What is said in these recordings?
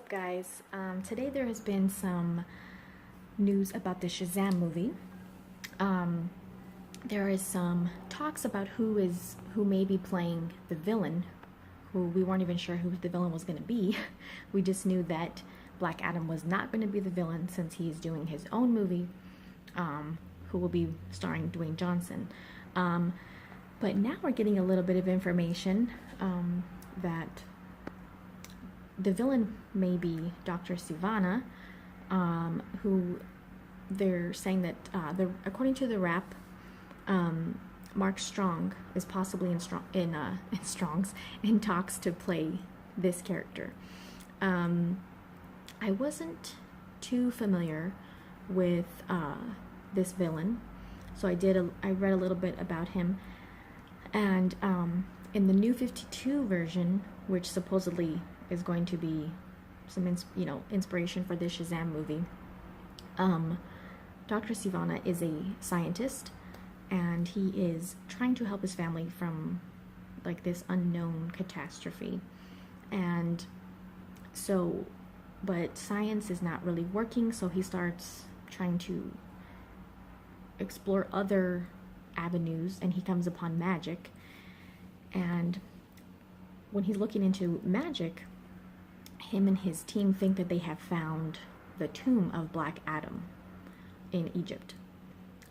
guys? Today there has been some news about the Shazam movie. There is some talks about who may be playing the villain, who we weren't even sure who the villain was going to be. We just knew that Black Adam was not going to be the villain since he is doing his own movie, who will be starring Dwayne Johnson. But now we're getting a little bit of information that the villain may be Dr. Sivana, who they're saying that, according to the rap, Mark Strong is possibly in talks to play this character. I wasn't too familiar with this villain, so I read a little bit about him, and in the New 52 version, which supposedly is going to be some inspiration for this Shazam movie, Dr. Sivana is a scientist, and he is trying to help his family from like this unknown catastrophe. And so, but science is not really working, so he starts trying to explore other avenues, and he comes upon magic. And when he's looking into magic, him and his team think that they have found the tomb of Black Adam in Egypt.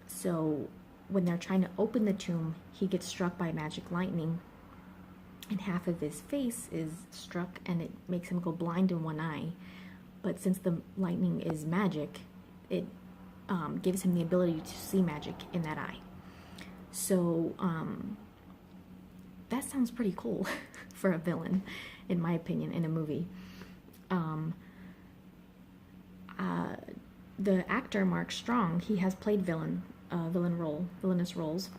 So when they're trying to open the tomb, he gets struck by magic lightning, and half of his face is struck, and it makes him go blind in one eye. But since the lightning is magic, it gives him the ability to see magic in that eye. So that sounds pretty cool for a villain, in my opinion, in a movie. The actor Mark Strong, he has played villainous roles.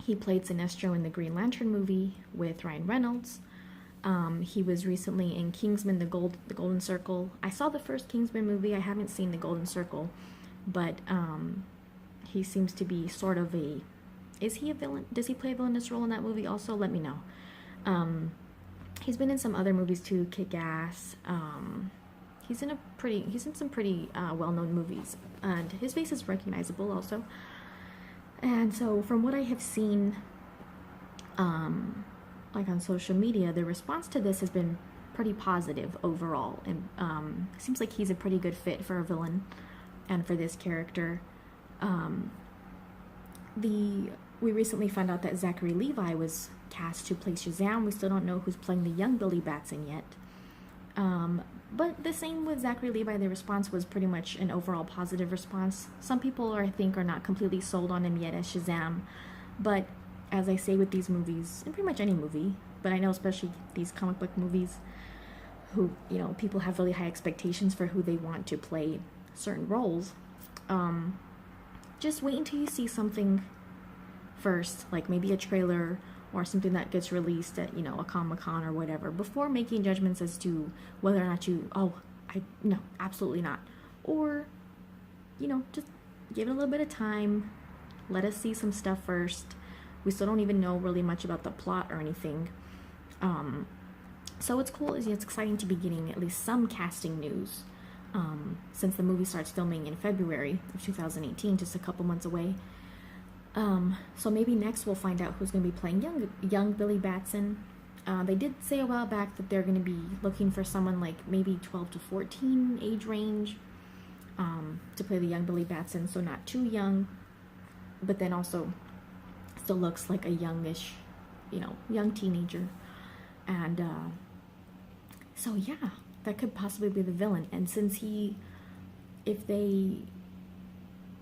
He played Sinestro in the Green Lantern movie with Ryan Reynolds. He was recently in Kingsman: The Golden Circle. I saw the first Kingsman movie. I haven't seen The Golden Circle, but he seems to be sort of a... Is he a villain? Does he play a villainous role in that movie also? Let me know. He's been in some other movies too, Kick-Ass. He's in some pretty well-known movies, and his face is recognizable also. And so from what I have seen, like on social media, the response to this has been pretty positive overall, and seems like he's a pretty good fit for a villain and for this character. We recently found out that Zachary Levi was cast to play Shazam. We still don't know who's playing the young Billy Batson yet. But the same with Zachary Levi, the response was pretty much an overall positive response. Some people, I think, are not completely sold on him yet as Shazam. But as I say with these movies, and pretty much any movie, but I know especially these comic book movies, who, people have really high expectations for who they want to play certain roles. Just wait until you see something first, like maybe a trailer or something that gets released at, a Comic-Con or whatever, before making judgments as to whether or not no, absolutely not. Or, just give it a little bit of time, let us see some stuff first. We still don't even know really much about the plot or anything. So it's cool, it's exciting to be getting at least some casting news, since the movie starts filming in February of 2018, just a couple months away. So maybe next we'll find out who's going to be playing young Billy Batson. They did say a while back that they're going to be looking for someone like maybe 12 to 14 age range, to play the young Billy Batson, so not too young, but then also still looks like a youngish, young teenager. And so yeah, that could possibly be the villain. And since if they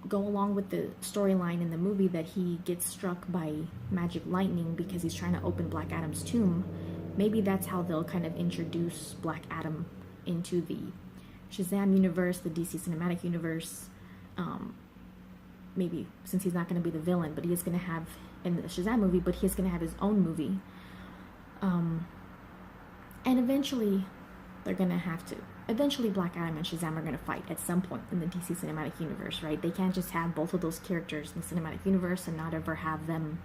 go along with the storyline in the movie that he gets struck by magic lightning because he's trying to open Black Adam's tomb, maybe that's how they'll kind of introduce Black Adam into the Shazam universe, the DC cinematic universe. Maybe since he's not going to be the villain, but he is going to have in the Shazam movie, but he's going to have his own movie. And eventually Black Adam and Shazam are going to fight at some point in the DC cinematic universe, right? They can't just have both of those characters in the cinematic universe and not ever have them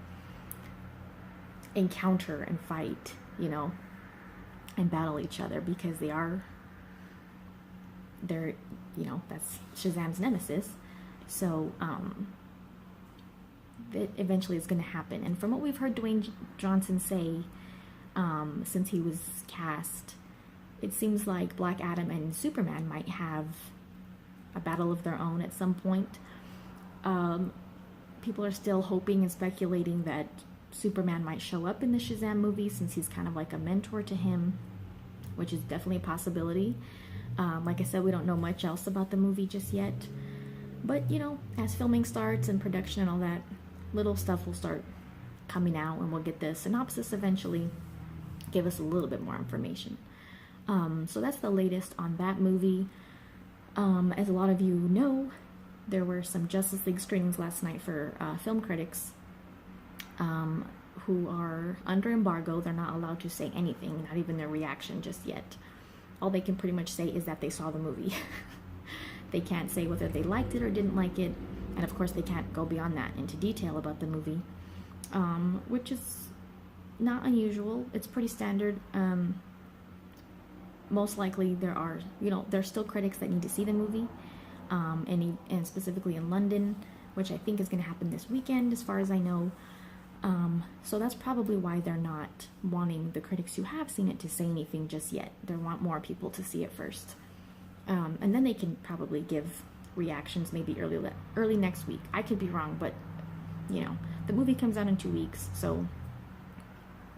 encounter and fight, and battle each other, because they are they're, that's Shazam's nemesis. So it eventually is going to happen. And from what we've heard Dwayne Johnson say, since he was cast, it seems like Black Adam and Superman might have a battle of their own at some point. People are still hoping and speculating that Superman might show up in the Shazam movie, since he's kind of like a mentor to him, which is definitely a possibility. Like I said, we don't know much else about the movie just yet. But, as filming starts and production and all that, little stuff will start coming out, and we'll get the synopsis eventually, give us a little bit more information. So that's the latest on that movie. As a lot of you know, there were some Justice League screenings last night for film critics who are under embargo. They're not allowed to say anything, not even their reaction just yet. All they can pretty much say is that they saw the movie. They can't say whether they liked it or didn't like it, and of course they can't go beyond that into detail about the movie, which is not unusual. It's pretty standard. Most likely there's still critics that need to see the movie, and specifically in London, which I think is going to happen this weekend as far as I know. So that's probably why they're not wanting the critics who have seen it to say anything just yet. They want more people to see it first. And then they can probably give reactions maybe early next week. I could be wrong, but the movie comes out in 2 weeks, so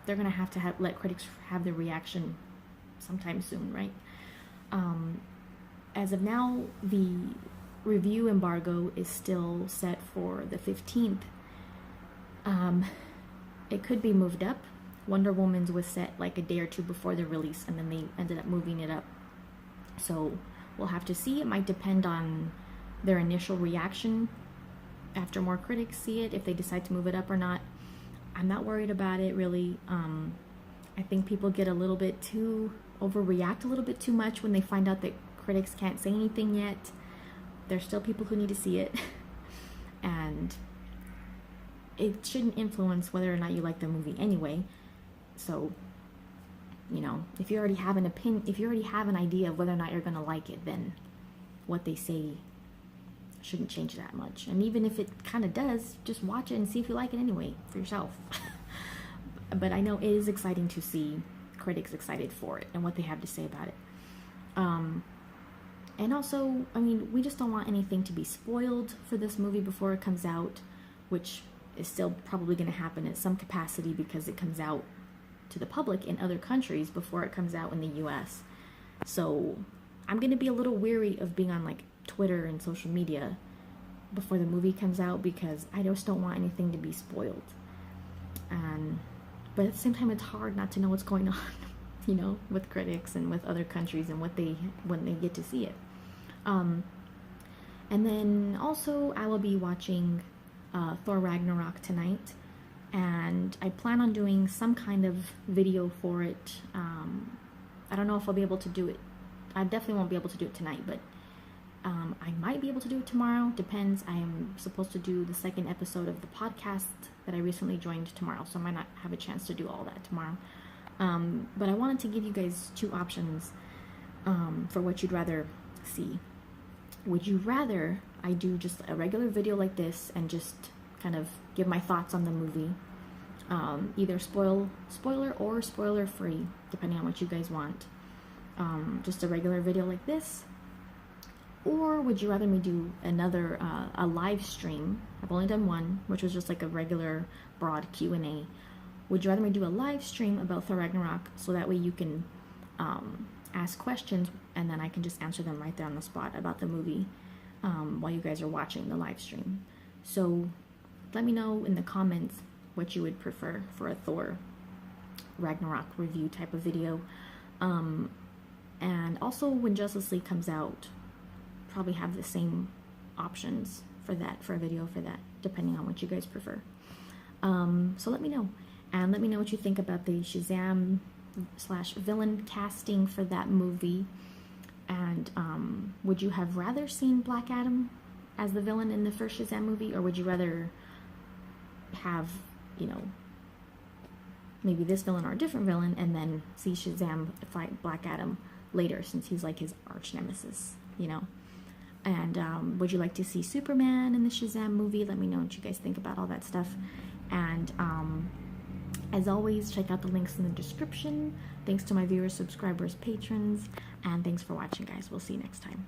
they're gonna have to let critics have their reaction sometime soon, right? As of now, the review embargo is still set for the 15th. It could be moved up. Wonder Woman's was set like a day or two before the release, and then they ended up moving it up. So we'll have to see. It might depend on their initial reaction after more critics see it, if they decide to move it up or not. I'm not worried about it, really. I think people get a little bit too, overreact a little bit too much when they find out that critics can't say anything yet. There's still people who need to see it. And it shouldn't influence whether or not you like the movie anyway. So, if you already have an opinion, if you already have an idea of whether or not you're going to like it, then what they say shouldn't change that much. And even if it kind of does, just watch it and see if you like it anyway for yourself. But I know it is exciting to see critics excited for it and what they have to say about it. And also, we just don't want anything to be spoiled for this movie before it comes out, which is still probably going to happen in some capacity because it comes out to the public in other countries before it comes out in the US. So I'm going to be a little weary of being on Twitter and social media before the movie comes out, because I just don't want anything to be spoiled. But at the same time, it's hard not to know what's going on, with critics and with other countries and when they get to see it. And then also I will be watching Thor Ragnarok tonight, and I plan on doing some kind of video for it. I don't know if I'll be able to do it. I definitely won't be able to do it tonight, but I might be able to do it tomorrow. Depends. I am supposed to do the second episode of the podcast that I recently joined tomorrow, so I might not have a chance to do all that tomorrow. But I wanted to give you guys two options for what you'd rather see. Would you rather I do just a regular video like this and just kind of give my thoughts on the movie, either spoiler or spoiler free, depending on what you guys want, just a regular video like this? Or would you rather me do another a live stream? I've only done one, which was just like a regular broad Q&A. Would you rather me do a live stream about Thor Ragnarok, so that way you can ask questions and then I can just answer them right there on the spot about the movie while you guys are watching the live stream? So let me know in the comments what you would prefer for a Thor Ragnarok review type of video. And also when Justice League comes out, probably have the same options for a video for that, depending on what you guys prefer. So let me know. And let me know what you think about the Shazam / villain casting for that movie. And would you have rather seen Black Adam as the villain in the first Shazam movie, or would you rather have, maybe this villain or a different villain, and then see Shazam fight Black Adam later, since he's like his arch nemesis, you know. And would you like to see Superman in the Shazam movie? Let me know what you guys think about all that stuff. And as always, check out the links in the description. Thanks to my viewers, subscribers, patrons, and thanks for watching, guys. We'll see you next time.